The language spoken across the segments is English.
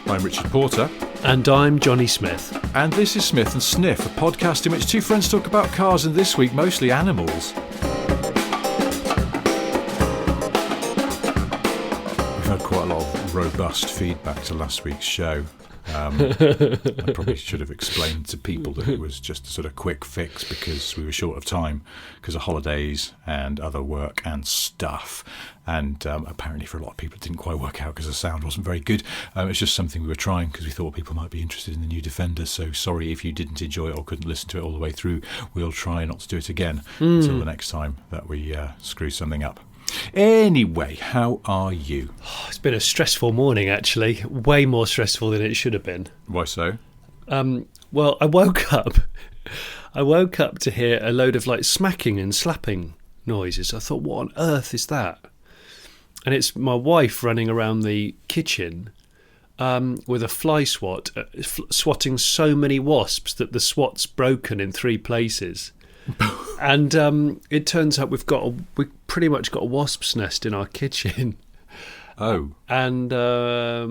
I'm Richard Porter. And I'm Jonny Smith. And this is Smith and Sniff, a podcast in which two friends talk about cars and this week mostly animals. We've had quite a lot of robust feedback to last week's show. I probably should have explained to people that it was just a sort of quick fix because we were short of time because of holidays and other work and stuff. And apparently for a lot of people it didn't quite work out because the sound wasn't very good. It was just something we were trying because we thought people might be interested in the new Defender. So sorry if you didn't enjoy it or couldn't listen to it all the way through. We'll try not to do it again until the next time that we screw something up. Anyway, how are you? It's been a stressful morning, actually. Way more stressful than it should have been. Why so? Well, I woke up to hear a load of like smacking and slapping noises. I thought, what on earth is that? And it's my wife running around the kitchen with a fly swat, swatting so many wasps that the swat's broken in 3 places. And it turns out we've pretty much got a wasp's nest in our kitchen. Oh. And I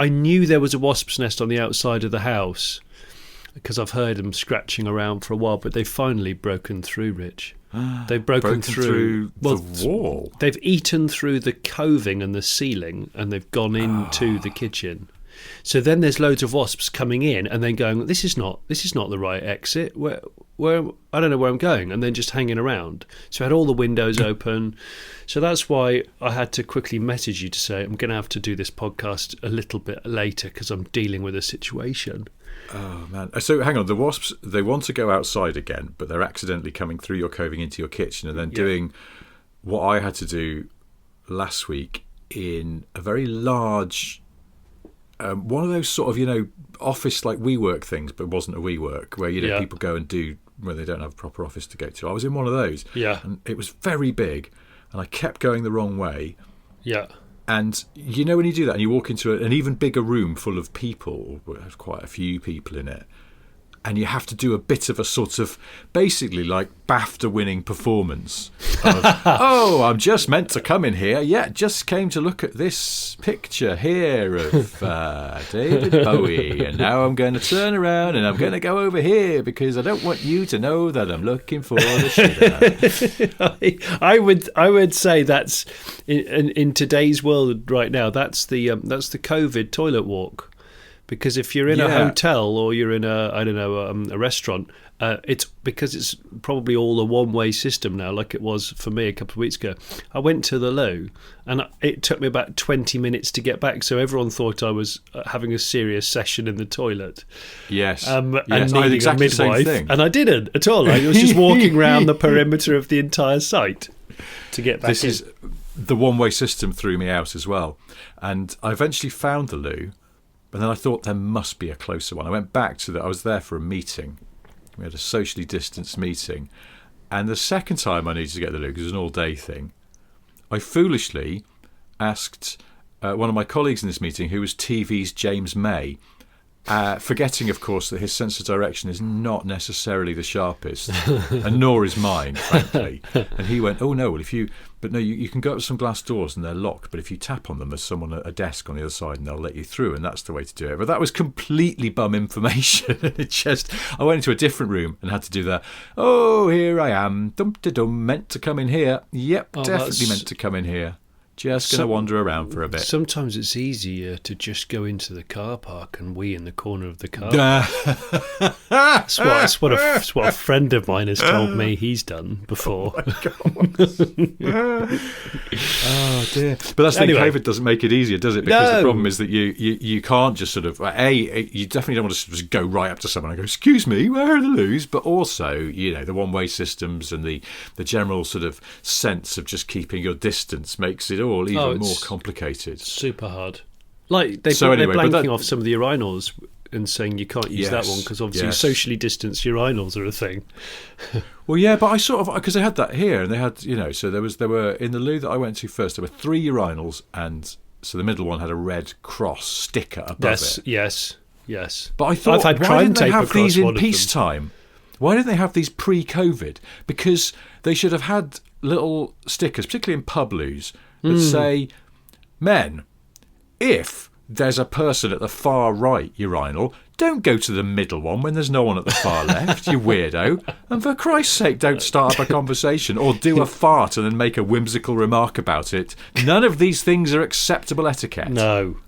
knew there was a wasp's nest on the outside of the house because I've heard them scratching around for a while, but they've finally broken through, Rich. They've broken through the wall. They've eaten through the coving and the ceiling, and they've gone into the kitchen. So then there's loads of wasps coming in and then going, this is not the right exit. Where I don't know where I'm going, and then just hanging around. So I had all the windows open. So that's why I had to quickly message you to say I'm going to have to do this podcast a little bit later because I'm dealing with a situation. Oh, man. So hang on, the wasps, they want to go outside again, but they're accidentally coming through your coving into your kitchen and then doing what I had to do last week in a very large... one of those sort of, office like WeWork things, but it wasn't a WeWork, where, people go and do where they don't have a proper office to go to. I was in one of those. Yeah. And it was very big, and I kept going the wrong way. Yeah. And, when you do that and you walk into an even bigger room full of people, or there's quite a few people in it, and you have to do a bit of a sort of, basically like BAFTA-winning performance of, I'm just meant to come in here. Yeah, just came to look at this picture here of David Bowie, and now I'm going to turn around and I'm going to go over here because I don't want you to know that I'm looking for the shitter. I would say that's, in today's world right now, that's the COVID toilet walk. Because if you're in a hotel or you're in a restaurant, it's because it's probably all a one-way system now, like it was for me a couple of weeks ago. I went to the loo, and it took me about 20 minutes to get back, so everyone thought I was having a serious session in the toilet. Yes. And needing a midwife, and I didn't at all. I was just walking around the perimeter of the entire site to get back in. The one-way system threw me out as well, and I eventually found the loo. But then I thought there must be a closer one. I went back to I was there for a meeting. We had a socially distanced meeting. And the second time I needed to get the loo, because it was an all-day thing, I foolishly asked one of my colleagues in this meeting, who was TV's James May, forgetting, of course, that his sense of direction is not necessarily the sharpest, and nor is mine, frankly. And he went, oh, no, well, you can go up to some glass doors and they're locked, but if you tap on them, there's someone at a desk on the other side and they'll let you through, and that's the way to do it. But that was completely bum information. I went into a different room and had to do that. Oh, here I am, dum-de-dum, meant to come in here. Yep, definitely meant to come in here. Just going to wander around for a bit. Sometimes it's easier to just go into the car park and wee in the corner of the car. That's what a friend of mine has told me he's done before. Oh, dear. But that's the thing, COVID doesn't make it easier, does it? Because the problem is that you can't just sort of, you definitely don't want to just go right up to someone and go, excuse me, where are the loos? But also, the one-way systems and the general sort of sense of just keeping your distance makes it all even more complicated. Super hard. Like they're blanking off some of the urinals and saying you can't use that one because obviously socially distanced urinals are a thing. Well, yeah, but I sort of, because they had that here, and they had, so there were in the loo that I went to first, there were 3 urinals, and so the middle one had a red cross sticker above it. Yes. But I thought, why didn't they have these in peacetime? Why didn't they have these pre-COVID? Because they should have had little stickers, particularly in pub loos, that say, men, if there's a person at the far right urinal, don't go to the middle one when there's no one at the far left, you weirdo. And for Christ's sake, don't start up a conversation or do a fart and then make a whimsical remark about it. None of these things are acceptable etiquette. No.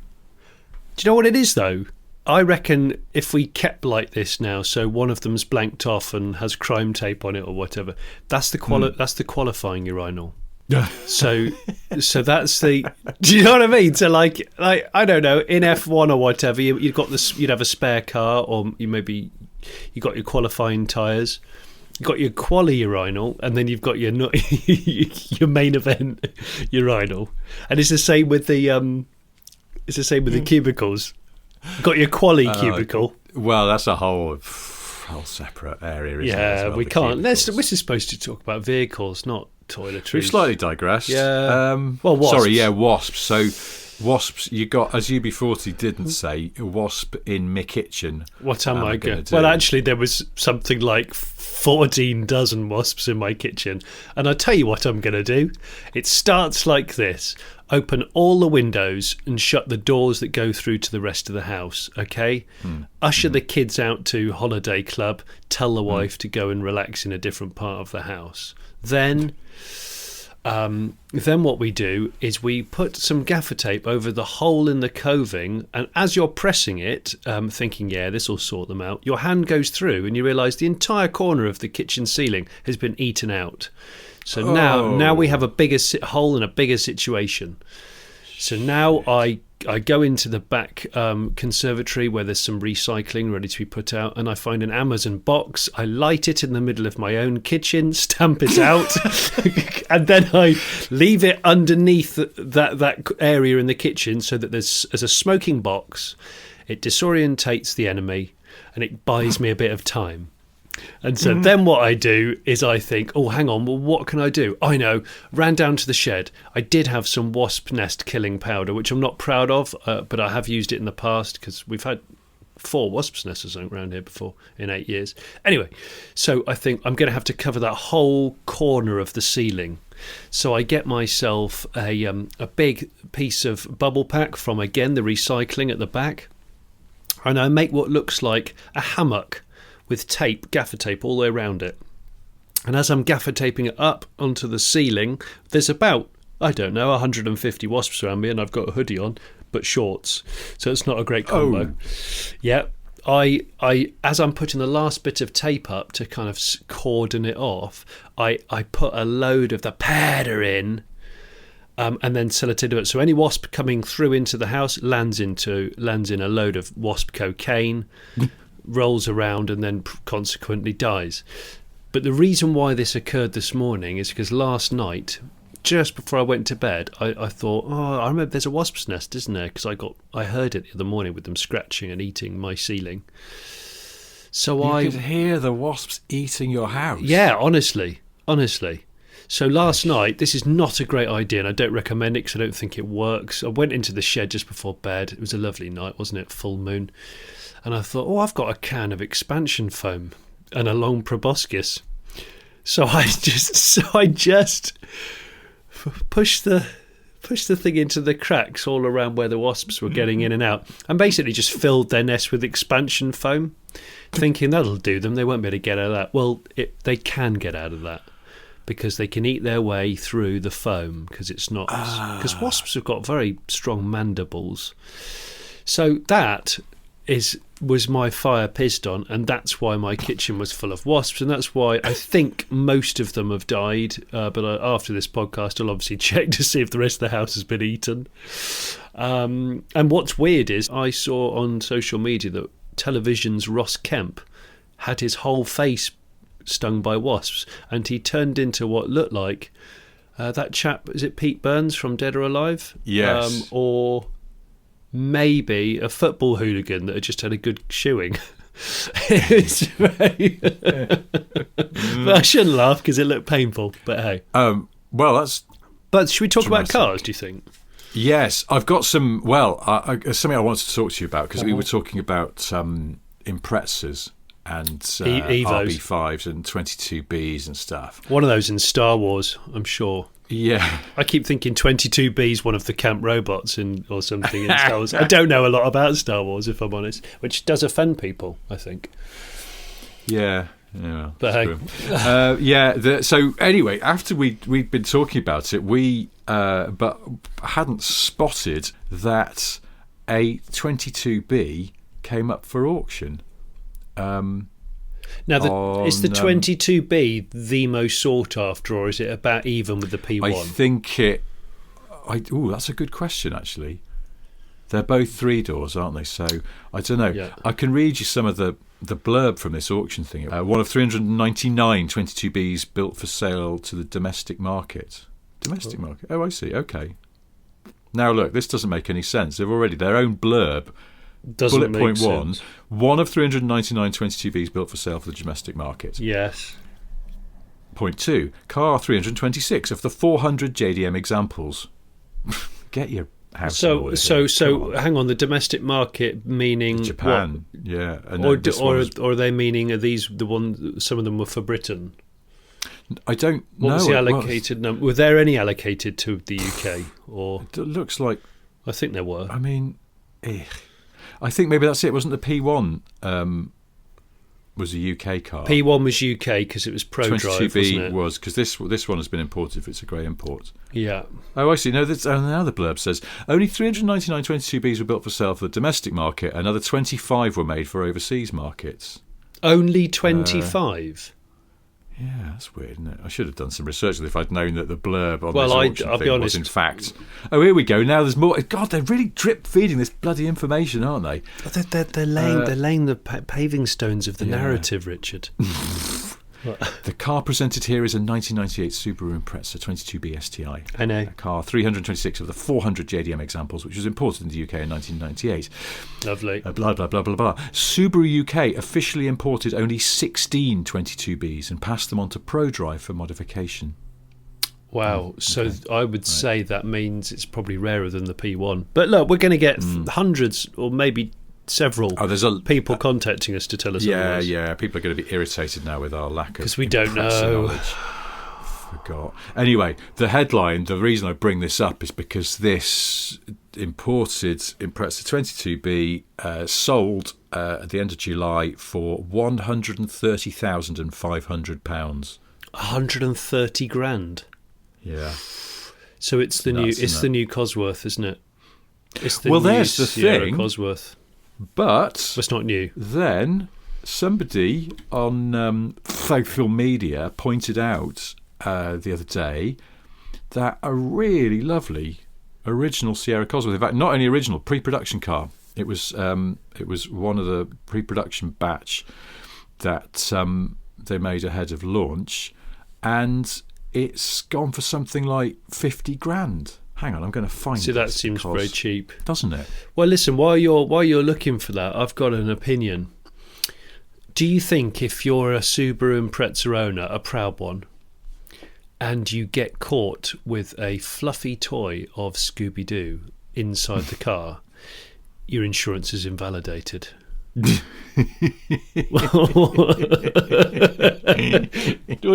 Do you know what it is, though? I reckon if we kept like this now, so one of them's blanked off and has crime tape on it or whatever, that's the that's the qualifying urinal. So that's the. Do you know what I mean? So like I don't know, in F1 or whatever, you'd have a spare car, or you got your qualifying tyres, you got your quali urinal, and then you've got your your main event urinal, and it's the same with the cubicles. You've got your quali cubicle. Well, that's a whole separate area. Isn't it, as well, we can't. This is supposed to talk about vehicles, not toiletries. We've slightly digressed. Yeah. Wasps. Sorry, yeah, wasps. So wasps, you got, as UB40 didn't say, a wasp in my kitchen. What am I going to do? Well, actually, there was something like 14 dozen wasps in my kitchen. And I'll tell you what I'm going to do. It starts like this. Open all the windows and shut the doors that go through to the rest of the house, okay? Usher the kids out to holiday club. Tell the wife to go and relax in a different part of the house. Then what we do is we put some gaffer tape over the hole in the coving, and as you're pressing it, thinking, this will sort them out, your hand goes through and you realise the entire corner of the kitchen ceiling has been eaten out. So now we have a bigger hole and a bigger situation. So now I go into the back conservatory where there's some recycling ready to be put out, and I find an Amazon box. I light it in the middle of my own kitchen, stamp it out, and then I leave it underneath that area in the kitchen so that there's as a smoking box. It disorientates the enemy, and it buys me a bit of time. And so then what I do is I think, hang on, well, what can I do? I know, ran down to the shed. I did have some wasp nest killing powder, which I'm not proud of, but I have used it in the past because we've had 4 wasp nests or something around here before in 8 years. Anyway, so I think I'm going to have to cover that whole corner of the ceiling. So I get myself a big piece of bubble pack from, again, the recycling at the back, and I make what looks like a hammock with tape, gaffer tape all the way around it. And as I'm gaffer taping it up onto the ceiling, there's about, 150 wasps around me, and I've got a hoodie on, but shorts. So it's not a great combo. Yeah. I as I'm putting the last bit of tape up to kind of cordon it off, I put a load of the powder in, and then sellotape it. So any wasp coming through into the house lands in a load of wasp cocaine, rolls around, and then consequently dies. But the reason why this occurred this morning is because last night, just before I went to bed, I thought, I remember there's a wasp's nest, isn't there? Because I heard it the other morning with them scratching and eating my ceiling. So you could hear the wasps eating your house. Yeah, honestly. So last night, this is not a great idea, and I don't recommend it because I don't think it works. I went into the shed just before bed. It was a lovely night, wasn't it? Full moon. And I thought, I've got a can of expansion foam and a long proboscis. So I just pushed the thing into the cracks all around where the wasps were getting in and out, and basically just filled their nest with expansion foam, thinking that'll do them. They won't be able to get out of that. Well, they can get out of that because they can eat their way through the foam because it's not because wasps have got very strong mandibles. So that was my fire piston, and that's why my kitchen was full of wasps, and that's why I think most of them have died, but after this podcast I'll obviously check to see if the rest of the house has been eaten. And what's weird is I saw on social media that television's Ross Kemp had his whole face stung by wasps, and he turned into what looked like that chap, is it Pete Burns from Dead or Alive? Yes. Or maybe a football hooligan that had just had a good shoeing. It's very but I shouldn't laugh because it looked painful, but hey. But should we talk about cars, do you think? Yes, I've got some, something I wanted to talk to you about, because we were talking about Imprezas and Evos. RB5s and 22Bs and stuff. One of those in Star Wars, I'm sure. Yeah. I keep thinking 22B is one of the camp robots or something in Star Wars. I don't know a lot about Star Wars, if I'm honest, which does offend people, I think. Yeah. But hey. So anyway, after we'd been talking about it, we but hadn't spotted that a 22B came up for auction. Now, is the 22B the most sought after, or is it about even with the P1? I think that's a good question, actually. They're both 3-doors, aren't they? So, I don't know. Yeah. I can read you some of the blurb from this auction thing. One of 399 22Bs built for sale to the domestic market. Domestic market? Oh, I see. Okay. Now, look, this doesn't make any sense. They've already their own blurb. Doesn't Bullet point make one. sense. One of 399 22Bs built for sale for the domestic market. Yes. Point two. Car 326 of the 400 JDM examples. Get your house in order here. So hang on. The domestic market meaning Japan. what? Yeah. And or are they meaning, are these the ones? Some of them were for Britain. I don't know. What was the allocated number? Were there any allocated to the UK? Or it looks like. I think there were. I mean, I think maybe that's it. Wasn't the P1 was a UK car? P1 was UK because it was pro-drive, 22B wasn't it? was, because this one has been imported if it's a grey import. Yeah. Oh, I see. No, now the blurb says only 399 22Bs were built for sale for the domestic market. Another 25 were made for overseas markets. Only 25? Yeah, that's weird, isn't it? I should have done some research if I'd known that the blurb on this I'll auction be thing honest. was in fact. Oh, here we go. Now there's more. God, they're really drip feeding this bloody information, aren't they? They're laying the paving stones of the narrative, Richard. The car presented here is a 1998 Subaru Impreza 22B STI. I know. A car 326 of the 400 JDM examples, which was imported in the UK in 1998. Lovely. Blah, blah, blah, blah, blah. Subaru UK officially imported only 16 22Bs and passed them on to ProDrive for modification. Wow. So I would say that means it's probably rarer than the P1. But look, we're going to get hundreds or maybe several people contacting us to tell us otherwise. Yeah. People are going to be irritated now with our lack of because we don't know. Knowledge. Forgot. Anyway, the headline, the reason I bring this up is because this imported Impreza 22B sold at the end of July for £130,500. 130 grand. Yeah. So it's the new Cosworth, isn't it? It's the there's the Sierra thing. Cosworth. But it's not new. Then somebody on social media pointed out the other day that a really lovely original Sierra Cosworth, in fact, not only original, pre-production car. It was one of the pre-production batch that they made ahead of launch, and it's gone for something like 50 grand. Hang on, I'm going to find. See, that seems very cheap, doesn't it? Well, listen, while you're looking for that, I've got an opinion. Do you think if you're a Subaru Impreza owner, a proud one, and you get caught with a fluffy toy of Scooby-Doo inside the car, your insurance is invalidated? What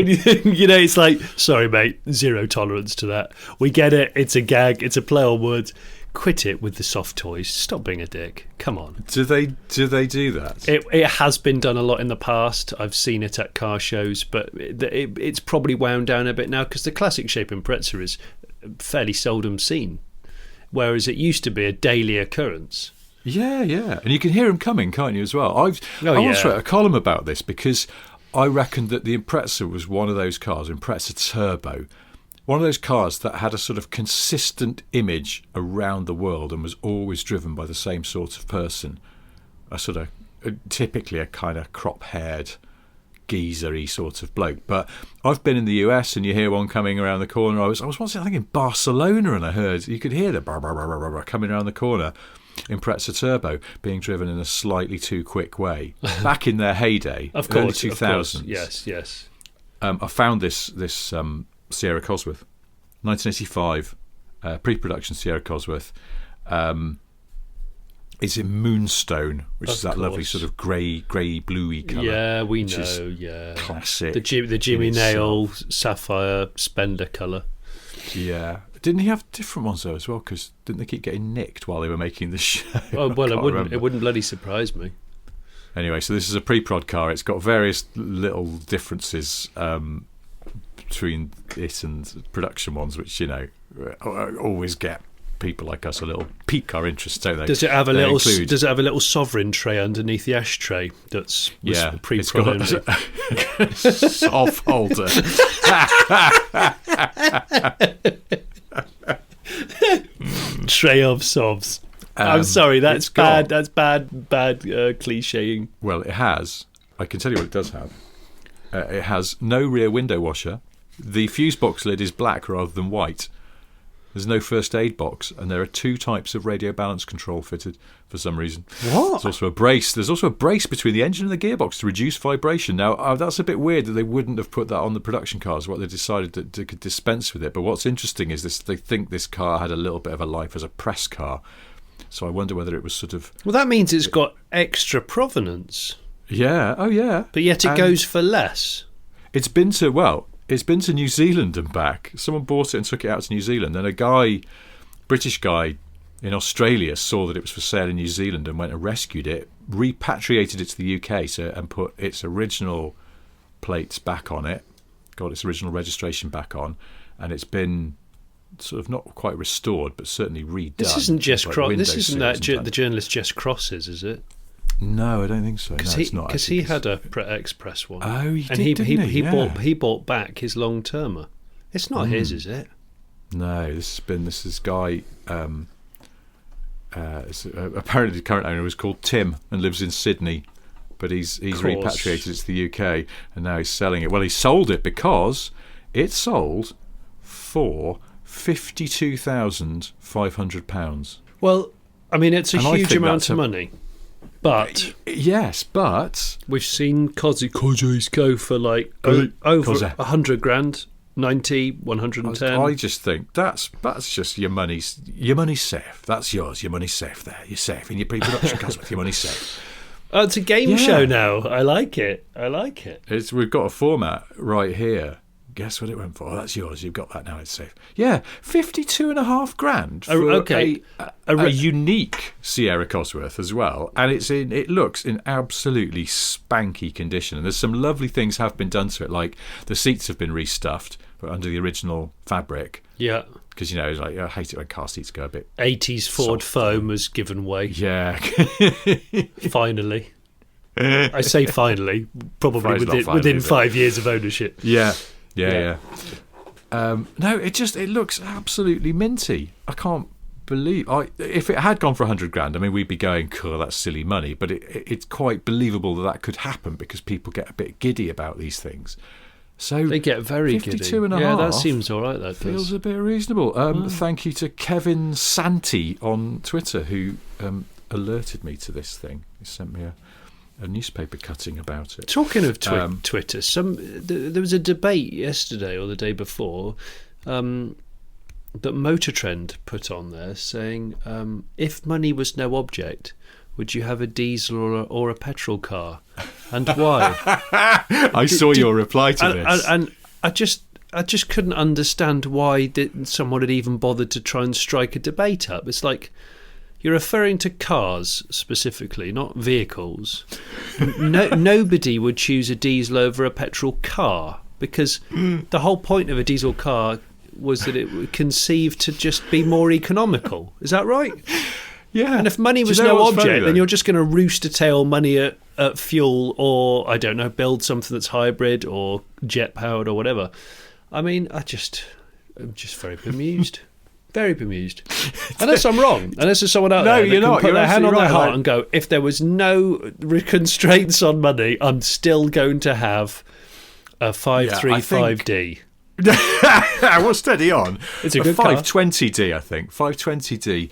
do you think? It's like, sorry mate, zero tolerance to that. We get it, it's a gag, it's a play on words. Quit it with the soft toys. Stop being a dick. Come on. Do they do that? It has been done a lot in the past. I've seen it at car shows, but it's probably wound down a bit now because the classic shape Impreza is fairly seldom seen, whereas it used to be a daily occurrence. Yeah, and you can hear them coming, can't you, as well? I once wrote a column about this because I reckoned that the Impreza was one of those cars, Impreza Turbo, one of those cars that had a sort of consistent image around the world and was always driven by the same sort of person, typically a kind of crop-haired, geezer-y sort of bloke. But I've been in the US and you hear one coming around the corner. I was once, I think, in Barcelona, and I heard, you could hear the brr, brr, brr, brr, brr, coming around the corner. Impreza Turbo being driven in a slightly too quick way back in their heyday, of course, early 2000s. Yes. I found this Sierra Cosworth, 1985, pre-production Sierra Cosworth. It's in Moonstone, which is that lovely sort of grey bluey colour. Yeah, we know. Yeah, classic. The Jimmy Nail sapphire Spender colour. Yeah. Didn't he have different ones though as well? Because didn't they keep getting nicked while they were making the show? Oh well, I can't it wouldn't bloody surprise me. Anyway, so this is a pre-prod car. It's got various little differences between it and production ones, which always get people like us a little pique our interest, don't they? Does it have a little sovereign tray underneath the ashtray that's pre-prod? It's got a soft holder. Tray of sobs. I'm sorry, that's bad. That's bad clichéing. Well, it has. I can tell you what it does have. It has no rear window washer. The fuse box lid is black rather than white. There's no first aid box, and there are 2 types of radio balance control fitted for some reason. What? There's also a brace. There's also a brace between the engine and the gearbox to reduce vibration. Now, that's a bit weird that they wouldn't have put that on the production cars. What they decided that they could dispense with it. But what's interesting is this: they think this car had a little bit of a life as a press car. So I wonder whether it was sort of... Well, that means it's got extra provenance. Yeah. Oh, yeah. But yet it goes for less. It's been to New Zealand and back. Someone bought it and took it out to New Zealand. And a British guy in Australia saw that it was for sale in New Zealand and went and rescued it, repatriated it to the UK and put its original plates back on it, got its original registration back on, and it's been sort of not quite restored, but certainly redone. This isn't Jess Cross. This isn't the journalist Jess Cross's, is it? No, I don't think so. Because he had a Express one. Oh, he did, didn't he? Yeah. He bought back his long termer. It's not his, is it? No, this guy. Apparently, the current owner was called Tim and lives in Sydney, but he's repatriated it to the UK and now he's selling it. Well, he sold it because it sold for £52,500. Well, I mean, it's a huge amount of money. But yes, but we've seen Cozzies go for like over 100 grand, 90, 110. I just think that's just your money's safe. That's yours. Your money's safe there. You're safe in your pre-production Cosworth. Your money's safe. Oh, it's a game show now. I like it. We've got a format right here. Guess what it went for? Oh, that's yours. You've got that now. It's safe. Yeah, 52.5 grand for a unique Sierra Cosworth as well, and it looks in absolutely spanky condition. And there's some lovely things have been done to it, like the seats have been restuffed, but under the original fabric. Yeah. Because it's like I hate it when car seats go a bit. 80s Ford foam has given way. Yeah. Finally. I say finally, probably within 5 years of ownership. Yeah. Yeah. No, it looks absolutely minty. I can't believe if it had gone for 100 grand. I mean, we'd be going, "Cool, that's silly money." But it's quite believable that could happen because people get a bit giddy about these things. So they get very 52 giddy. and a half. half That seems all right. That feels a bit reasonable. Thank you to Kevin Santi on Twitter who alerted me to this thing. He sent me a newspaper cutting about it. Talking of Twitter, there was a debate yesterday or the day before that Motor Trend put on there saying, if money was no object, would you have a diesel or a petrol car, and why? I saw your reply to this, and I just couldn't understand why someone had even bothered to try and strike a debate up. It's like, you're referring to cars specifically, not vehicles. Nobody would choose a diesel over a petrol car because the whole point of a diesel car was that it was conceived to just be more economical. Is that right? Yeah. And if money was no object, then you're just going to rooster-tail money at fuel or, I don't know, build something that's hybrid or jet-powered or whatever. I mean, I'm just very bemused. Very bemused. Unless I'm wrong. Unless there's someone out there that can put their hand on their heart and go, if there was no constraints on money, I'm still going to have a 535D. Well, steady on. It's a good 520D, I think. 520D.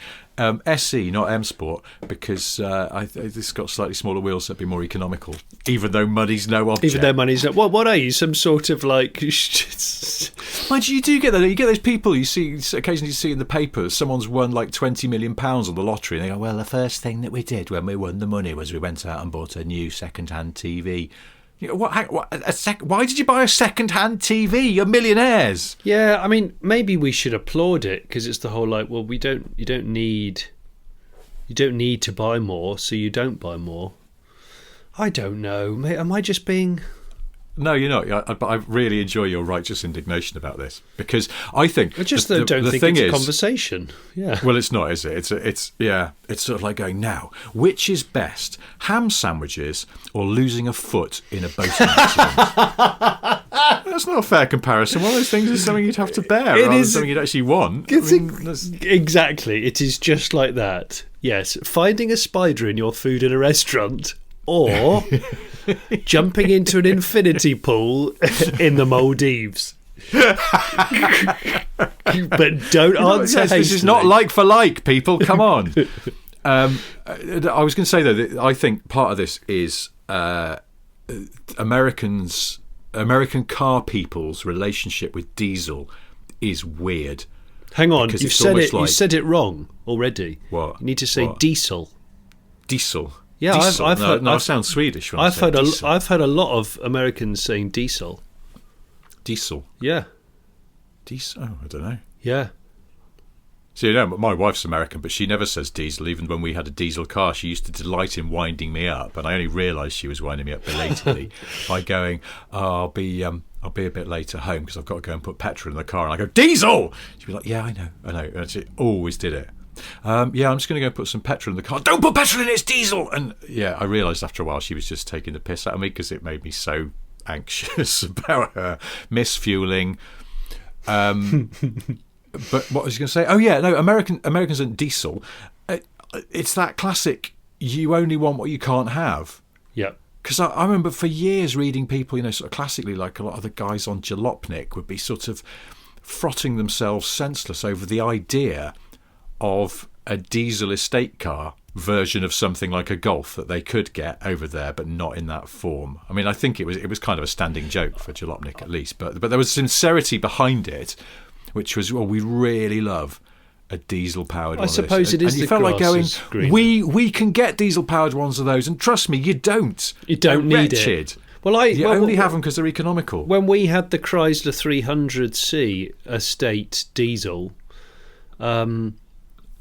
SE, not M Sport, because this got slightly smaller wheels that'd be more economical, even though money's no object. Even though money's no... What are you? Some sort of like... Mind you do get that. You get those people you see occasionally see in the papers, someone's won like £20 million on the lottery, and they go, well, the first thing that we did when we won the money was we went out and bought a new second-hand TV. Why did you buy a second-hand TV? You're millionaires. Yeah, I mean, maybe we should applaud it because it's the whole like, well, you don't need to buy more, so you don't buy more. I don't know. Am I just being... No, you're not. But I really enjoy your righteous indignation about this because I think I just don't think it's a conversation. Yeah. Well, it's not, is it? It's sort of like going, now, which is best, ham sandwiches or losing a foot in a boating accident? That's not a fair comparison. One of those things is something you'd have to bear rather than something you'd actually want. Exactly. It is just like that. Yes, finding a spider in your food in a restaurant or jumping into an infinity pool in the Maldives. But don't answer hastily. This is not like for like, people. Come on. I was going to say, though, that I think part of this is American car people's relationship with diesel is weird. Hang on, you've said it. You said it wrong already. What? You need to say diesel. Diesel. Yeah, diesel. I've heard. I sound Swedish when I've I say diesel. I've heard a lot of Americans saying diesel. Diesel. Yeah. Diesel. Oh, I don't know. Yeah. So, my wife's American, but she never says diesel. Even when we had a diesel car, she used to delight in winding me up, and I only realised she was winding me up belatedly by going, I'll be a bit later home because I've got to go and put petrol in the car. And I go, diesel! She'd be like, yeah, I know. And she always did it. I'm just going to go put some petrol in the car. Don't put petrol in, it's diesel! And yeah, I realised after a while she was just taking the piss out of me because it made me so anxious about her misfueling. But what was I going to say? Oh yeah, no, Americans and diesel. It's that classic. You only want what you can't have. Yeah. Because I remember for years reading people, sort of classically, like a lot of the guys on Jalopnik would be sort of frotting themselves senseless over the idea of a diesel estate car version of something like a Golf that they could get over there, but not in that form. I mean, I think it was kind of a standing joke for Jalopnik at least, but there was sincerity behind it, which was, well, we really love a diesel-powered one. I suppose it is. And you felt like going, we can get diesel-powered ones of those, and trust me, you don't. You don't need wretched. it. Well, you only have them because they're economical. When we had the Chrysler 300C estate diesel,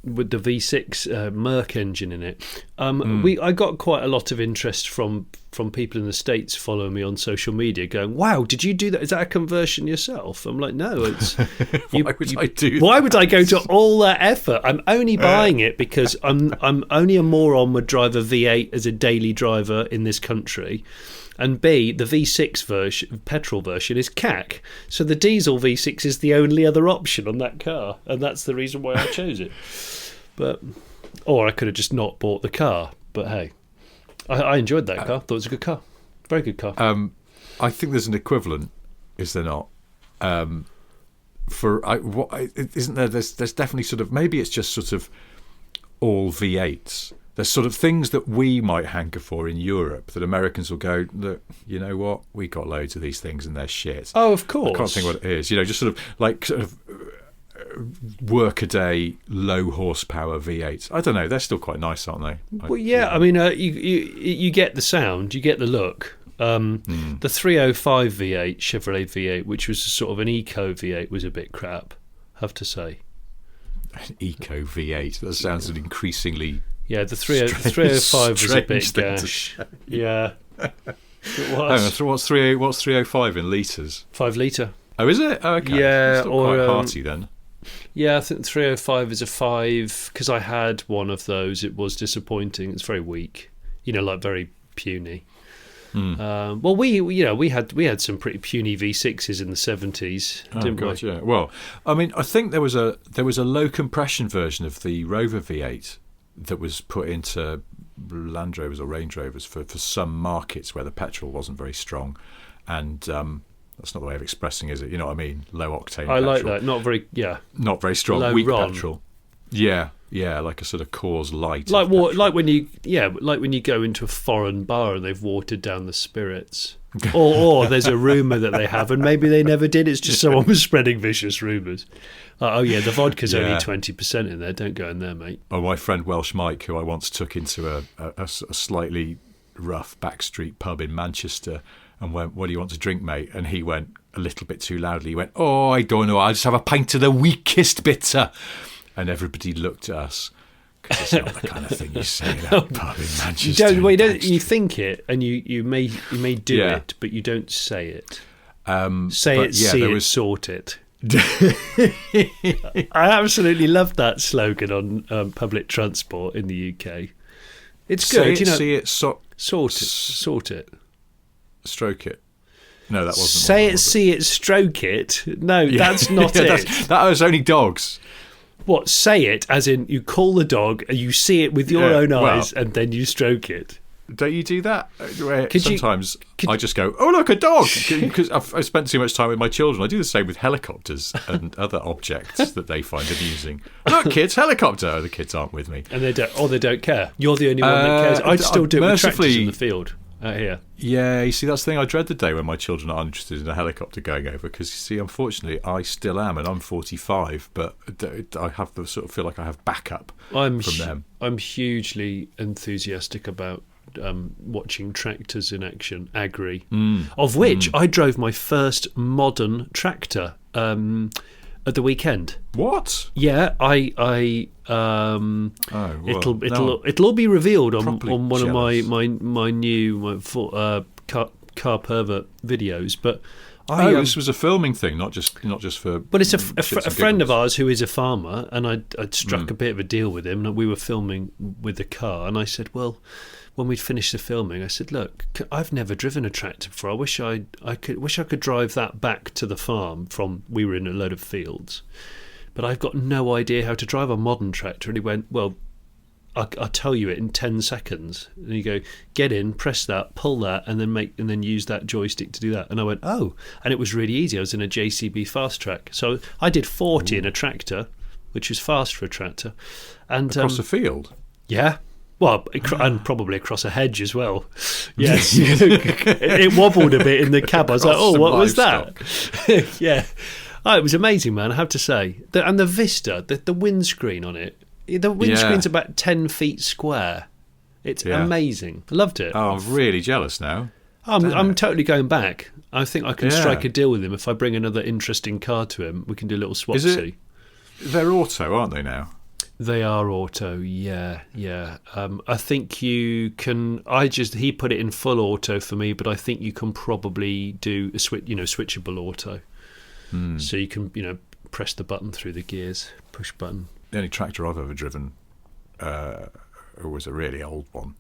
with the V6 Merc engine in it, I got quite a lot of interest from people in the States following me on social media going, wow, did you do that? Is that a conversion yourself? I'm like, no, it's why would I do that? Why would I go to all that effort? I'm only buying it because I'm only a moron would drive a V8 as a daily driver in this country. And B, the V6 version, petrol version, is CAC. So the diesel V6 is the only other option on that car. And that's the reason why I chose it. Or I could have just not bought the car. But hey, I enjoyed that car. Thought it was a good car. Very good car. I think there's an equivalent, is there not? Isn't there? There's definitely sort of, maybe it's just sort of all V8s. There's sort of things that we might hanker for in Europe that Americans will go, look, you know what? We got loads of these things and they're shit. Oh, of course. I can't think what it is. Just sort of work-a-day, low horsepower V8s. I don't know. They're still quite nice, aren't they? Well, yeah. I mean, you get the sound, you get the look. The 305 V8, Chevrolet V8, which was sort of an eco V8, was a bit crap, I have to say. An eco V8? That sounds an increasingly... Yeah, the 305 was a bit gash. Yeah. It was. What's 305 in litres? 5 litre. Oh, is it? Oh, okay. Yeah, it's still quite hearty then. Yeah, I think 305 is a 5 because I had one of those. It was disappointing. It's very weak, like very puny. Well, we had some pretty puny V6s in the 70s, didn't we? Yeah. Well, I mean, I think there was a low compression version of the Rover V8 that was put into Land Rovers or Range Rovers for some markets where the petrol wasn't very strong, and that's not the way of expressing, is it? You know what I mean? Low octane. I petrol. like that. Not very strong. Low weak RON. petrol. Yeah, like a sort of Coors Light. Like when you go into a foreign bar and they've watered down the spirits, or there's a rumour that they have, and maybe they never did. It's just someone was spreading vicious rumours. The vodka's only 20% in there. Don't go in there, mate. Oh, my friend Welsh Mike, who I once took into a slightly rough backstreet pub in Manchester, and went, "What do you want to drink, mate?" And he went a little bit too loudly. He went, "Oh, I don't know. I'll just have a pint of the weakest bitter." And everybody looked at us because it's not the kind of thing you say in a pub in Manchester. You think it, and you may do it, but you don't say it. Sort it. I absolutely love that slogan on public transport in the UK. It's good. Sort it. Stroke it. No, that wasn't. Say it, see it, stroke it. No, that's not it. That was only dogs. What? Say it, as in you call the dog, and you see it with your own eyes, and then you stroke it. Don't you do that? Sometimes I just go, "Oh, look, a dog!" Because I've spent too much time with my children. I do the same with helicopters and other objects that they find amusing. Look, kids, helicopter. The kids aren't with me, and they don't care. You're the only one that cares. I'd still do it with tractors in the field out here. Yeah, you see, that's the thing. I dread the day when my children are interested in a helicopter going over, because you see, unfortunately, I still am, and I'm 45, but I have the sort of feel like I have backup from them. I'm hugely enthusiastic about watching tractors in action, agri, of which I drove my first modern tractor at the weekend. What? Yeah, it'll all be revealed on one of my new car pervert videos. But this was a filming thing, not just for. But it's a friend of ours who is a farmer, and I'd struck a bid of a deal with him, and we were filming with the car, and I said, well, when we'd finished the filming, I said, "Look, I've never driven a tractor before. I wish I could drive that back to the farm from. We were in a load of fields, but I've got no idea how to drive a modern tractor." And he went, "Well, I'll tell you it in 10 seconds." And you go, "Get in, press that, pull that, and then use that joystick to do that." And I went, "Oh," and it was really easy. I was in a JCB fast track, so I did 40 in a tractor, which is fast for a tractor, and across a field. Yeah. Well, and probably across a hedge as well. Yes. It wobbled a bit in the cab. I was like, "Oh, what was that?" Yeah. Oh, it was amazing, man, I have to say. And the vista, the windscreen on it, the windscreen's about 10 feet square. It's amazing. I loved it. Oh, I'm really jealous now. I'm totally going back. I think I can strike a deal with him. If I bring another interesting car to him, we can do a little swapsy. They're auto, aren't they now? They are auto, yeah. I think you can. He put it in full auto for me, but I think you can probably do a switchable auto. So you can, press the button through the gears, push button. The only tractor I've ever driven was a really old one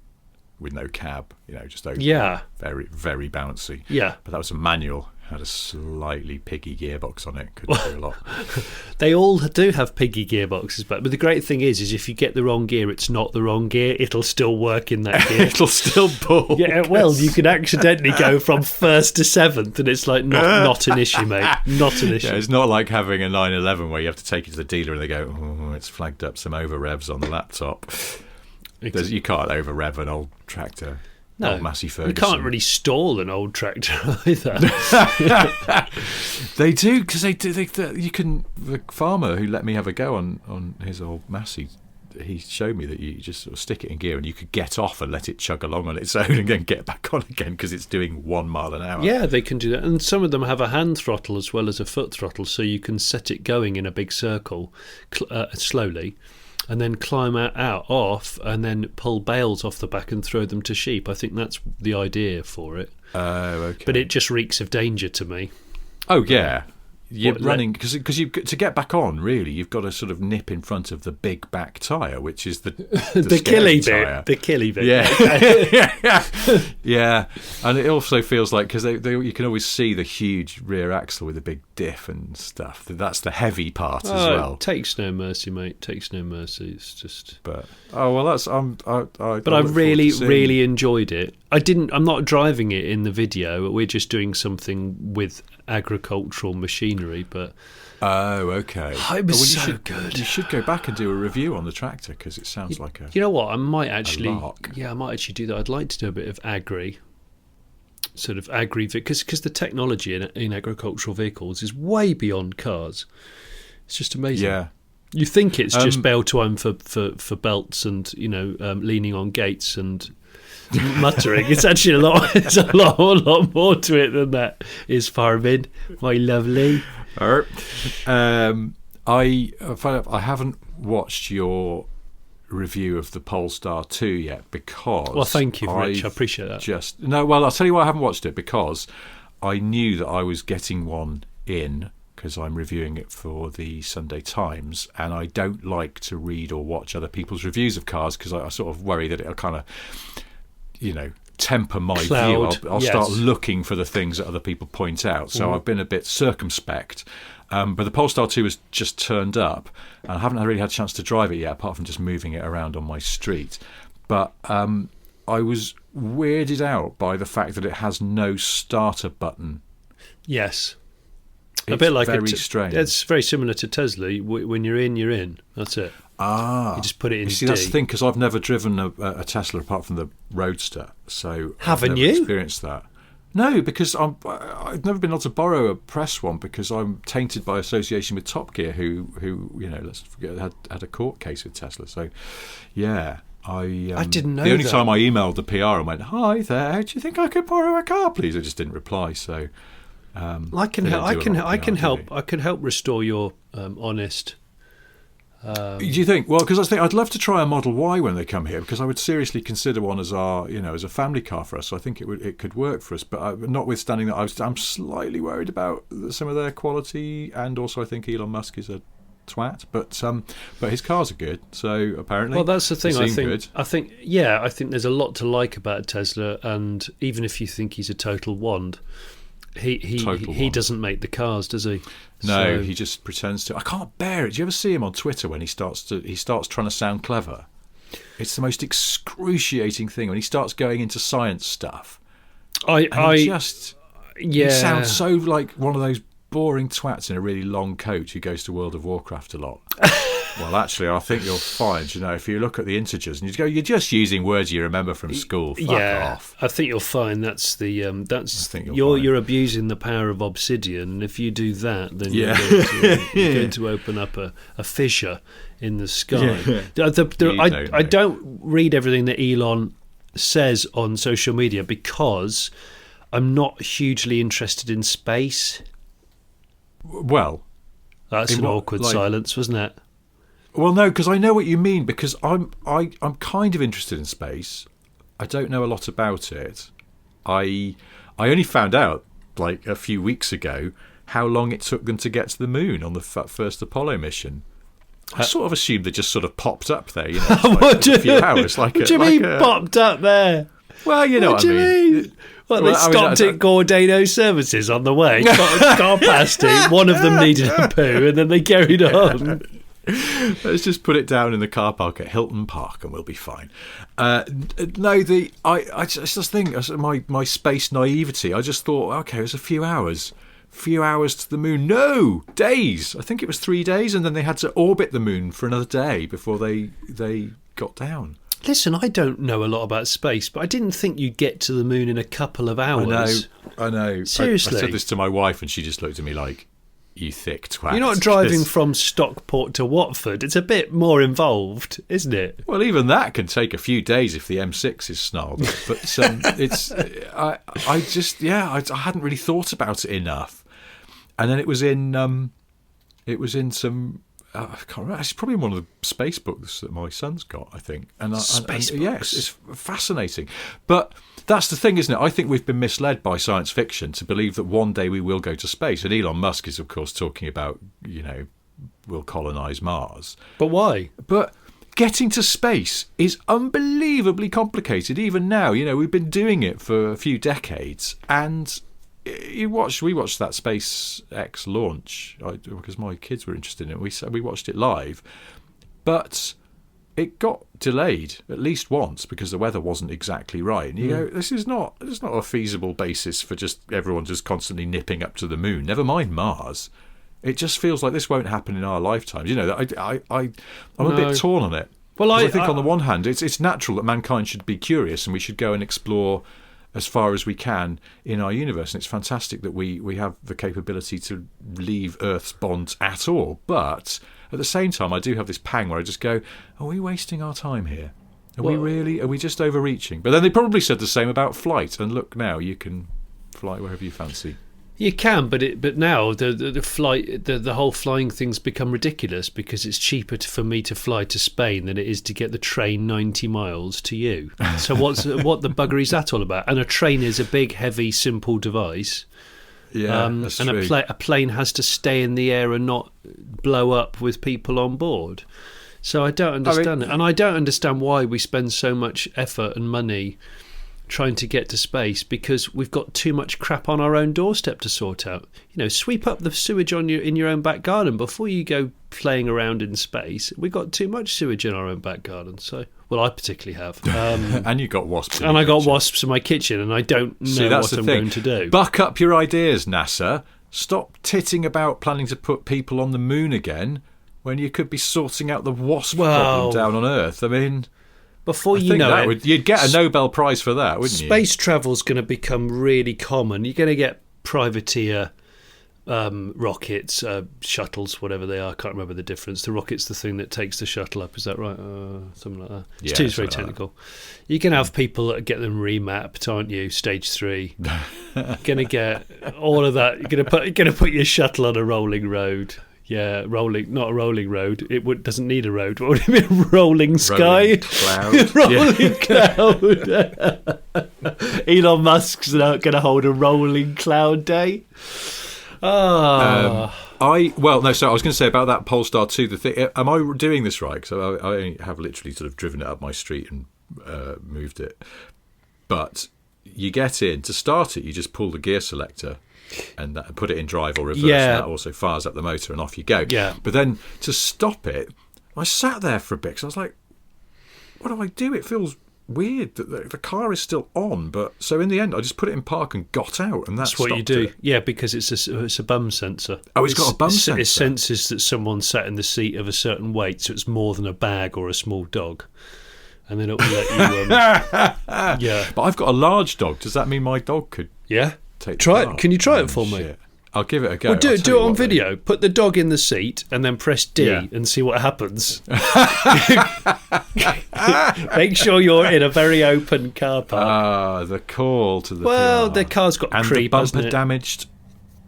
with no cab, just open. Yeah. Very, very bouncy. Yeah. But that was a manual. Had a slightly piggy gearbox on it. Couldn't do a lot. They all do have piggy gearboxes, but the great thing is if you get the wrong gear, it's not the wrong gear. It'll still work in that gear. It'll still pull. Yeah, well, you can accidentally go from first to seventh, and it's like not an issue, mate. Not an issue. Yeah, it's not like having a 911 where you have to take it to the dealer and they go, "Oh, it's flagged up some over revs on the laptop." You can't over rev an old tractor. No, Massey Ferguson. You can't really stall an old tractor either. They do, because you can. The farmer who let me have a go on his old Massey, he showed me that you just sort of stick it in gear and you could get off and let it chug along on its own and then get back on again because it's doing 1 mile an hour. Yeah, they can do that, and some of them have a hand throttle as well as a foot throttle, so you can set it going in a big circle slowly. And then climb off, and then pull bales off the back and throw them to sheep. I think that's the idea for it. Oh, okay. But it just reeks of danger to me. Oh, yeah. You're running because to get back on, really, you've got to sort of nip in front of the big back tyre, which is the killy bit. The killy bit. Yeah, yeah. And it also feels like because you can always see the huge rear axle with the big diff and stuff. That's the heavy part as well. It takes no mercy, mate. Takes no mercy. It's just. But that's I really enjoyed it. I'm not driving it in the video. We're just doing something with agricultural machinery, but okay. It was good. You should go back and do a review on the tractor because it sounds like a. You know what? I might actually lark. Yeah, I might actually do that. I'd like to do a bit of agri because the technology in agricultural vehicles is way beyond cars. It's just amazing. Yeah. You think it's just bell time for belts and leaning on gates and muttering. It's actually a lot. It's a lot more to it than that. Is farming, my lovely. I haven't watched your review of the Polestar 2 yet because... Well, thank you, Rich. I appreciate that. I'll tell you why I haven't watched it, because I knew that I was getting one in, because I'm reviewing it for the Sunday Times, and I don't like to read or watch other people's reviews of cars because I sort of worry that it'll kind of, temper my view. I'll start looking for the things that other people point out. So I've been a bit circumspect. But the Polestar 2 has just turned up, and I haven't really had a chance to drive it yet, apart from just moving it around on my street. But I was weirded out by the fact that it has no starter button. Yes. It's a bit like very strange. It's very similar to Tesla. When you're in, you're in. That's it. You just put it in. See, that's the thing, because I've never driven a Tesla apart from the Roadster, so haven't I've you never experienced that? No, because I've never been able to borrow a press one because I'm tainted by association with Top Gear, who let's forget, had a court case with Tesla. So, yeah. I didn't know. The only that. time I emailed the PR and went, "Hi there, do you think I could borrow a car, please?" I just didn't reply. So I can help restore your honest. Do you think? Well, because I'd love to try a Model Y when they come here, because I would seriously consider one as as a family car for us. So I think it could work for us. But notwithstanding that, I'm slightly worried about some of their quality, and also I think Elon Musk is a twat. But his cars are good. So apparently, well, that's the thing. I think there's a lot to like about Tesla, and even if you think he's a total wand. He doesn't make the cars, does he? No, he just pretends to. I can't bear it. Do you ever see him on Twitter when he starts trying to sound clever? It's the most excruciating thing when he starts going into science stuff. He sounds so like one of those boring twats in a really long coat who goes to World of Warcraft a lot. Well, actually, I think you'll find, if you look at the integers and you go, you're just using words you remember from school. Fuck off. I think you'll find that's the you're abusing the power of obsidian. And if you do that, then you're going to open up a fissure in the sky. Yeah. I don't read everything that Elon says on social media because I'm not hugely interested in space. Well, that's an awkward silence, wasn't it? Well, no, because I know what you mean. Because I'm kind of interested in space. I don't know a lot about it. I only found out like a few weeks ago how long it took them to get to the moon on the first Apollo mission. I sort of assumed they just sort of popped up there. Like a few hours. What do you mean popped up there? Well, you know what I mean. Well, they stopped at Gordano Services on the way. Car passed it. One of them needed a poo, and then they carried on. Let's just put it down in the car park at Hilton Park and we'll be fine. I just think my space naivety. I just thought, okay, it was a few hours to the moon. No, days. I think it was 3 days, and then they had to orbit the moon for another day before they got down. Listen, I don't know a lot about space, but I didn't think you'd get to the moon in a couple of hours. I know. Seriously, I said this to my wife, and she just looked at me like, "You thick twat." You're not driving from Stockport to Watford. It's a bit more involved, isn't it? Well, even that can take a few days if the M6 is snarled. But I hadn't really thought about it enough. And then it was in some. I can't remember. It's probably one of the space books that my son's got, I think. Space books. Yes, it's fascinating. But that's the thing, isn't it? I think we've been misled by science fiction to believe that one day we will go to space. And Elon Musk is, of course, talking about, we'll colonise Mars. But why? But getting to space is unbelievably complicated. Even now, we've been doing it for a few decades, and we watched that SpaceX launch because my kids were interested in it. We watched it live, but it got delayed at least once because the weather wasn't exactly right. And you go, this is not a feasible basis for just everyone just constantly nipping up to the moon. Never mind Mars. It just feels like this won't happen in our lifetimes. I'm a bit torn on it. Well, I think on the one hand, it's natural that mankind should be curious and we should go and explore as far as we can in our universe, and it's fantastic that we have the capability to leave Earth's bonds at all. But at the same time, I do have this pang where I just go, are we wasting our time here? Are we really? Are we just overreaching? But then they probably said the same about flight. And look, now you can fly wherever you fancy. You can, but now the whole flying thing's become ridiculous because it's cheaper for me to fly to Spain than it is to get the train 90 miles to you. So what the bugger is that all about? And a train is a big, heavy, simple device. Yeah, that's and true. a plane has to stay in the air and not blow up with people on board. So I don't understand it, and I don't understand why we spend so much effort and money trying to get to space, because we've got too much crap on our own doorstep to sort out. Sweep up the sewage in your own back garden before you go playing around in space. We've got too much sewage in our own back garden. So, well, I particularly have. And you got wasps. And I got wasps in my kitchen, and I don't know what I'm going to do. Buck up your ideas, NASA. Stop titting about planning to put people on the moon again when you could be sorting out the wasp problem down on Earth. I mean, before you know it, you'd get a Nobel Prize for that, wouldn't you? Space travel's going to become really common. You're going to get privateer rockets, shuttles, whatever they are. I can't remember the difference. The rocket's the thing that takes the shuttle up. Is that right? Something like that. It's very technical. You're going to have people that get them remapped, aren't you? Stage 3. You're going to get all of that. You're going to put your shuttle on a rolling road. Yeah, not a rolling road. It doesn't need a road. What would it be? Rolling sky? Cloud. Rolling cloud. Elon Musk's not going to hold a rolling cloud day. So I was going to say about that Polestar 2. The thing, am I doing this right? So I only have literally sort of driven it up my street and moved it. But you get in to start it. You just pull the gear selector and put it in drive or reverse, and that also fires up the motor and off you go. Yeah. But then to stop it, I sat there for a bit because I was like, what do I do? It feels weird that the car is still on. But so in the end, I just put it in park and got out, and that's what you do. It. Yeah, because it's a bum sensor. Oh, it's got a bum sensor. It senses that someone sat in the seat of a certain weight, so it's more than a bag or a small dog. And then it will let you... yeah. But I've got a large dog. Does that mean my dog could... Yeah. Try it. Can you try it for me? I'll give it a go. Well, do it on video. Put the dog in the seat and then press D and see what happens. Make sure you're in a very open car park. The call to the the car's got and creep, the hasn't bumper it? Damaged.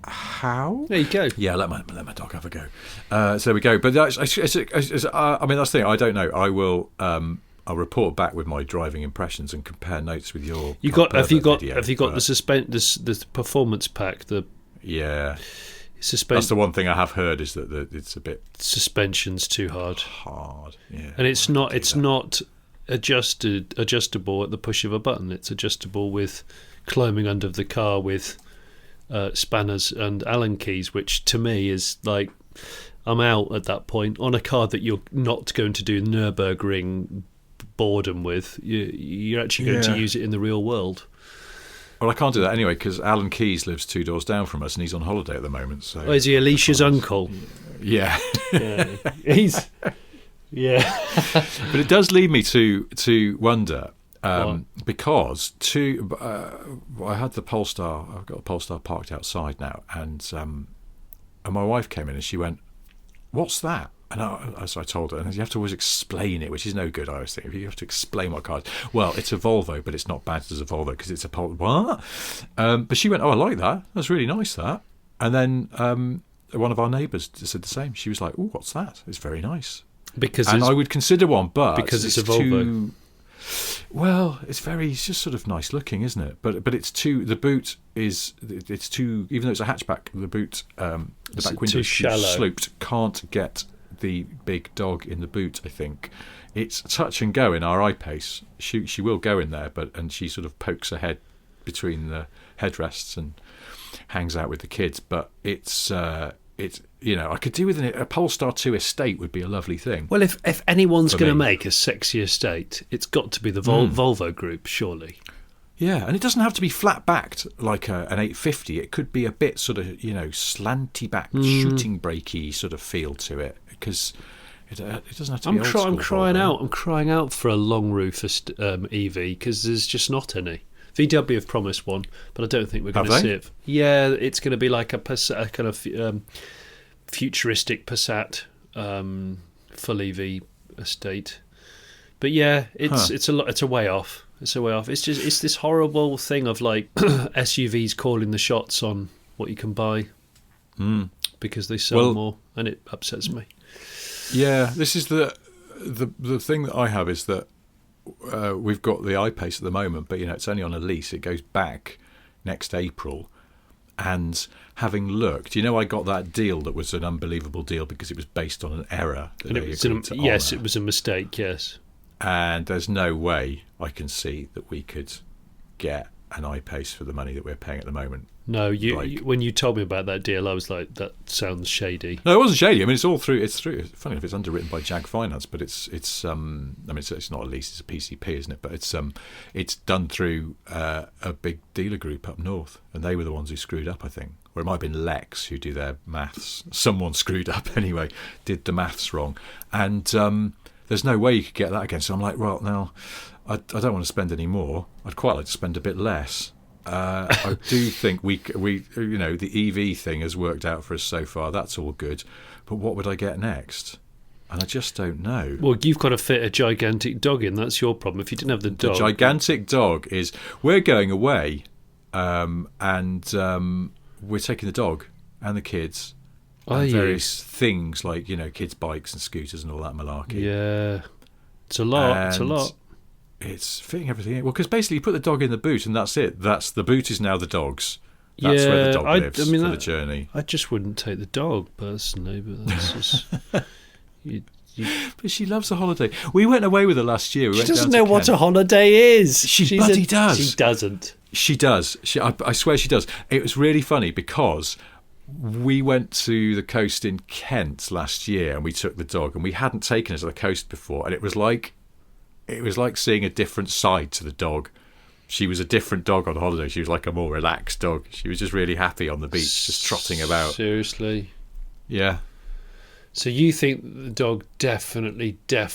How? There you go. Yeah, let my dog have a go. So there we go. But that's that's the thing. I don't know. I will. I'll report back with my driving impressions and compare notes with your. Have you got the performance pack? That's the one thing I have heard is that it's a bit suspension's too hard. Yeah. And it's not adjustable at the push of a button. It's adjustable with climbing under the car with spanners and Allen keys, which to me is like I'm out at that point on a car that you're not going to do Nürburgring boredom with. You're actually going to use it in the real world. Well, I can't do that anyway because Alan Keyes lives 2 doors down from us and he's on holiday at the moment. So is he Alicia's uncle? Yeah. He's but it does lead me to wonder because I had the Polestar. I've got a Polestar parked outside now, and my wife came in and she went, "What's that?" And so I told her, and you have to always explain it, which is no good, I always think. You have to explain what car. Well, it's a Volvo, but it's not badged as a Volvo because it's a what? But she went, "Oh, I like that. That's really nice, that." And then one of our neighbours said the same. She was like, "Oh, what's that? It's very nice." And I would consider one, but because it's a Volvo. Well, it's just sort of nice looking, isn't it? But it's too. The boot it's too. Even though it's a hatchback, the boot, the back window is too sloped. Can't get the big dog in the boot. I think it's touch and go in our I-Pace. She will go in there, and she sort of pokes her head between the headrests and hangs out with the kids. But it's I could do with a Polestar 2 Estate would be a lovely thing. Well, if anyone's going to make a sexy Estate, it's got to be the Volvo group, surely. Yeah, and it doesn't have to be flat-backed like an 850. It could be a bit sort of, slanty-backed, shooting brakey sort of feel to it because it doesn't have to be old school. I'm crying out for a long roof EV because there's just not any. VW have promised one, but I don't think we're going to see it. Yeah, it's going to be like a kind of futuristic Passat full EV Estate. But yeah, it's a way off. It's a way off. It's this horrible thing of like SUVs calling the shots on what you can buy because they sell more, and it upsets me. Yeah, this is the thing that I have is that we've got the I-Pace at the moment, but it's only on a lease. It goes back next April, and having looked, I got that deal that was an unbelievable deal because it was based on an error. And it was a mistake. Yes, and there's no way I can see that we could get an I-Pace for the money that we're paying at the moment. No, when you told me about that deal, I was like, that sounds shady. No, it wasn't shady. I mean, it's all through. It's through. Funny enough, it's underwritten by Jag Finance, but it's. I mean, it's not a lease; it's a PCP, isn't it? But it's done through a big dealer group up north, and they were the ones who screwed up, I think. Or it might have been Lex who do their maths. Someone screwed up anyway, did the maths wrong, and there's no way you could get that again. So I'm like, well, now I don't want to spend any more. I'd quite like to spend a bit less. I do think we the EV thing has worked out for us so far. That's all good, but what would I get next? And I just don't know. Well, you've got to fit a gigantic dog in. That's your problem. If you didn't have the dog, the gigantic dog is we're going away, and we're taking the dog and the kids and various things like kids' bikes and scooters and all that malarkey. Yeah, it's a lot. It's a lot. It's fitting everything in. Well, because basically you put the dog in the boot and that's it. The boot is now the dog's. That's where the dog lives for the journey. I just wouldn't take the dog personally, but that's just... But she loves a holiday. We went away with her last year. She doesn't know what a holiday is. She bloody does. She doesn't. She does. I swear she does. It was really funny because we went to the coast in Kent last year and we took the dog and we hadn't taken her to the coast before, and it was like seeing a different side to the dog. She was a different dog on holiday. She was like a more relaxed dog. She was just really happy on the beach, just trotting about. Seriously? Yeah. So you think the dog definitely well,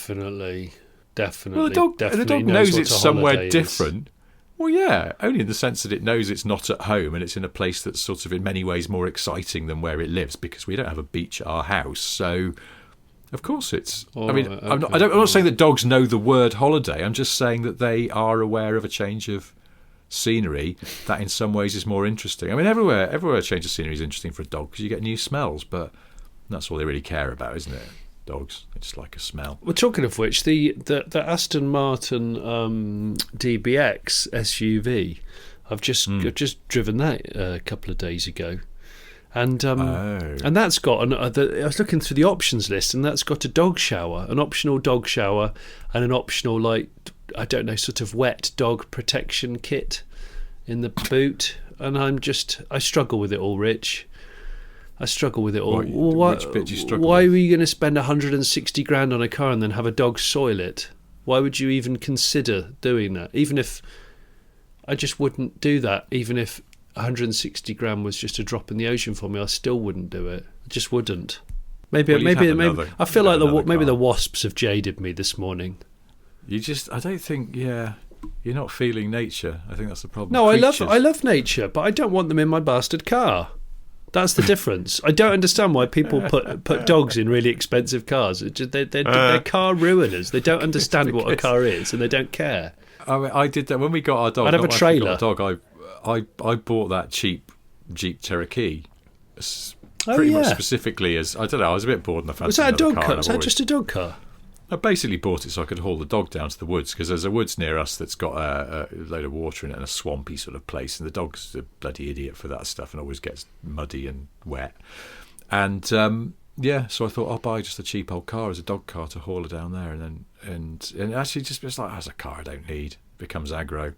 the dog knows it's somewhere different. Well, yeah, only in the sense that it knows it's not at home and it's in a place that's sort of in many ways more exciting than where it lives, because we don't have a beach at our house, so... Of course it's... I'm not saying that dogs know the word holiday. I'm just saying that they are aware of a change of scenery that in some ways is more interesting. I mean, everywhere a change of scenery is interesting for a dog because you get new smells, but that's all they really care about, isn't it? Dogs, they just like a smell. Well, talking of which, the Aston Martin DBX SUV, I've just driven that a couple of days ago. And that's got I was looking through the options list, and that's got a dog shower, an optional dog shower, and an optional sort of wet dog protection kit in the boot. And I struggle with it all, Rich. I struggle with it all. Which bit do you struggle Why with? were you going to spend 160 grand on a car and then have a dog soil it? Why would you even consider doing that? Even if I just wouldn't do that, even if 160 grand was just a drop in the ocean for me, I still wouldn't do it. I just wouldn't. Maybe I feel like the wasps have jaded me this morning. I don't think, you're not feeling nature. I think that's the problem. No, I love nature, but I don't want them in my bastard car. That's the difference. I don't understand why people put dogs in really expensive cars. They're car ruiners. They don't understand what a car is, and they don't care. I mean, I did that when we got our dog. I'd have a trailer. I bought that cheap Jeep Cherokee pretty much specifically as, I don't know, I was a bit bored and I fancied Was that a dog car? car? Was that just a dog car? I basically bought it so I could haul the dog down to the woods, because there's a woods near us that's got a load of water in it and a swampy sort of place, and the dog's a bloody idiot for that stuff and always gets muddy and wet. And so I thought I'll buy just a cheap old car as a dog car to haul her down there, and actually just it's like, that's a car I don't need. Becomes aggro.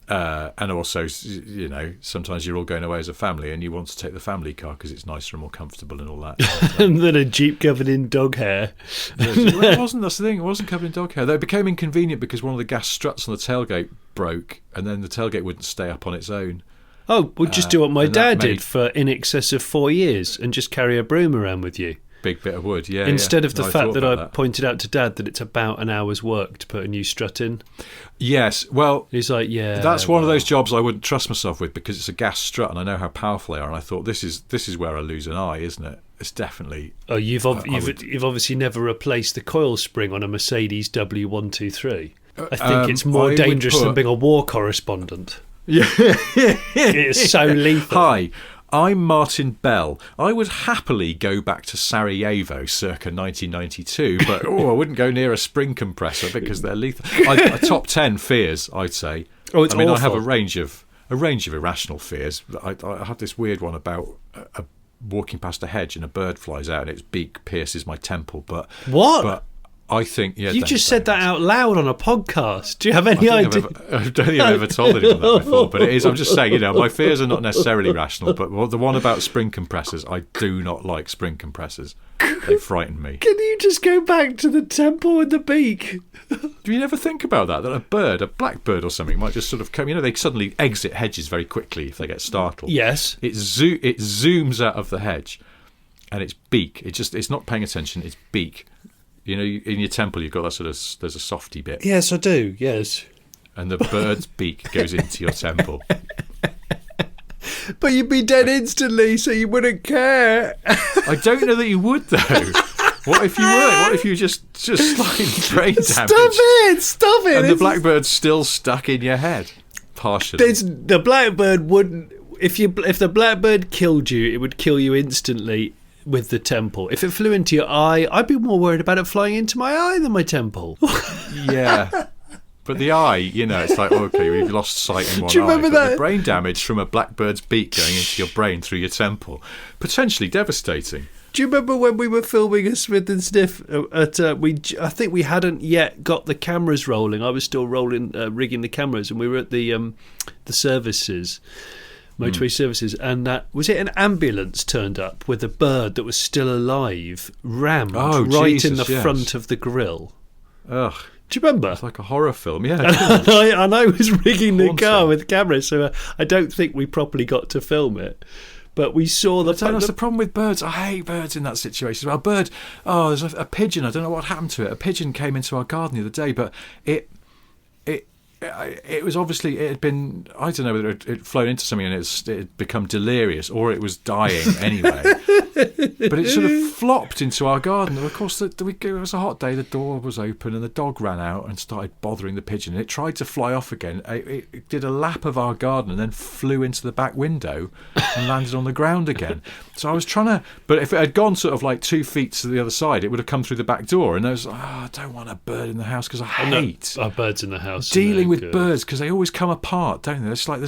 And also, sometimes you're all going away as a family and you want to take the family car because it's nicer and more comfortable and all that. And then a Jeep covered in dog hair. It wasn't, that's the thing, it wasn't covered in dog hair. Though it became inconvenient because one of the gas struts on the tailgate broke and then the tailgate wouldn't stay up on its own. Oh, we'll just do what my dad did for in excess of 4 years and just carry a broom around with you. Big bit of wood, yeah. Instead of the fact that I pointed out to Dad that it's about an hour's work to put a new strut in. Yes, well... He's like, yeah... That's one of those jobs I wouldn't trust myself with because it's a gas strut and I know how powerful they are, and I thought, this is where I lose an eye, isn't it? it's definitely. Oh, you've obviously never replaced the coil spring on a Mercedes W123. I think it's more dangerous than being a war correspondent. Yeah, it's so lethal. Hi, I'm Martin Bell. I would happily go back to Sarajevo circa 1992, but I wouldn't go near a spring compressor because they're lethal. A top 10 fears, I'd say. Oh, it's awful. I have a range of irrational fears. I have this weird one about walking past a hedge and a bird flies out and its beak pierces my temple. But what? But I think you just said that out loud on a podcast. Do you have any idea? I don't think I've ever told anyone that before, but it is. I'm just saying, my fears are not necessarily rational. But the one about spring compressors, I do not like spring compressors. They frighten me. Can you just go back to the temple with the beak? Do you never think about that? That a blackbird or something, might just sort of come. They suddenly exit hedges very quickly if they get startled. Yes. It zooms out of the hedge, and its beak. It's not paying attention. Its beak. In your temple, you've got that sort of. There's a softy bit. Yes, I do. Yes. And the bird's beak goes into your temple. But you'd be dead instantly, so you wouldn't care. I don't know that you would, though. What if you were? What if you just like brain damage? Stop it! And the blackbird's still stuck in your head, partially. The blackbird wouldn't. If the blackbird killed you, it would kill you instantly with the temple. If it flew into your eye, I'd be more worried about it flying into my eye than my temple. Yeah. But the eye, it's like, okay, we've lost sight in one eye. Do you remember that? The brain damage from a blackbird's beak going into your brain through your temple, potentially devastating. Do you remember when we were filming a Smith and Sniff at I think we hadn't yet got the cameras rolling. I was still rigging the cameras, and we were at the services, motorway services, and was it an ambulance turned up with a bird that was still alive, rammed in the front of the grill? Ugh. Do you remember? It's like a horror film, yeah. And I was rigging the car with cameras, so I don't think we properly got to film it. But we saw that's the problem with birds. I hate birds in that situation. A bird, there's a pigeon. I don't know what happened to it. A pigeon came into our garden the other day, but it was obviously, it had been, I don't know whether it had flown into something and it had become delirious or it was dying anyway. But it sort of flopped into our garden. And of course, it was a hot day, the door was open and the dog ran out and started bothering the pigeon. And it tried to fly off again. It did a lap of our garden and then flew into the back window and landed on the ground again. So I was trying to, but if it had gone sort of like 2 feet to the other side, it would have come through the back door. And I was like, I don't want a bird in the house because I hate birds in the house. Dealing with birds because they always come apart, don't they? It's like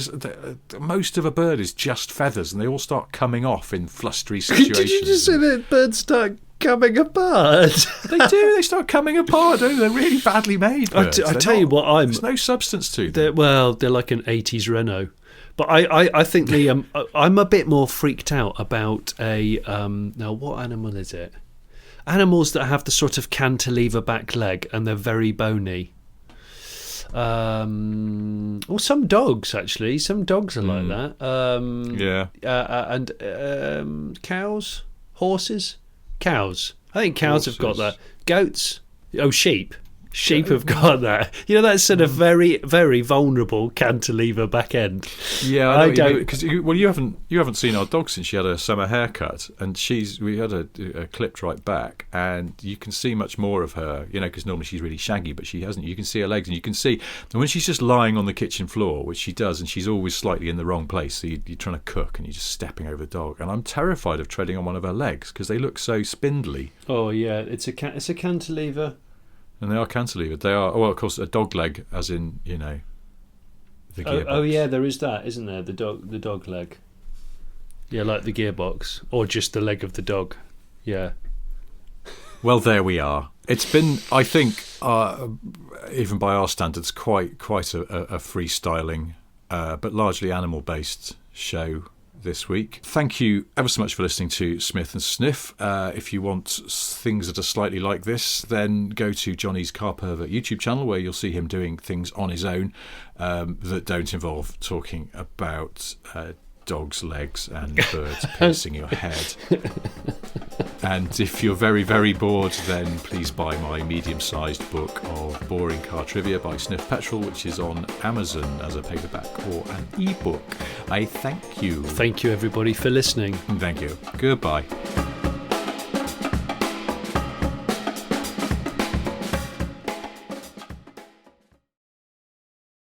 most of a bird is just feathers and they all start coming off in flustery situations. Did you just say that birds start coming apart? They do. They start coming apart, don't they? They're really badly made birds. I tell you what, there's no substance to them. They're like an 80s Renault. But I think I'm a bit more freaked out about now what animal is it? Animals that have the sort of cantilever back leg and they're very bony. Or some dogs, actually. Some dogs are like that. And cows, horses, cows. I think cows have got that. Goats. Oh, sheep. Sheep have got that. That sort of very, very vulnerable cantilever back end. Yeah, I don't. Because you haven't seen our dog since she had a summer haircut, and we had a clipped right back, and you can see much more of her. Because normally she's really shaggy, but she hasn't. You can see her legs, and you can see when she's just lying on the kitchen floor, which she does, and she's always slightly in the wrong place. So you're trying to cook, and you're just stepping over the dog, and I'm terrified of treading on one of her legs because they look so spindly. Oh yeah, it's a cantilever. And they are cantilevered. They are, of course, a dog leg, as in, the gearbox. Oh yeah, there is that, isn't there? The dog leg. Yeah, like the gearbox, or just the leg of the dog. Yeah. Well, there we are. It's been, I think, even by our standards, quite a freestyling, but largely animal-based show this week. Thank you ever so much for listening to Smith and Sniff. If you want things that are slightly like this, then go to Johnny's Car Pervert YouTube channel, where you'll see him doing things on his own that don't involve talking about dogs' legs and birds piercing your head. And if you're very, very bored, then please buy my medium-sized book of boring car trivia by Sniff Petrol, which is on Amazon as a paperback or an e-book. I thank you. Thank you, everybody, for listening. Thank you. Goodbye.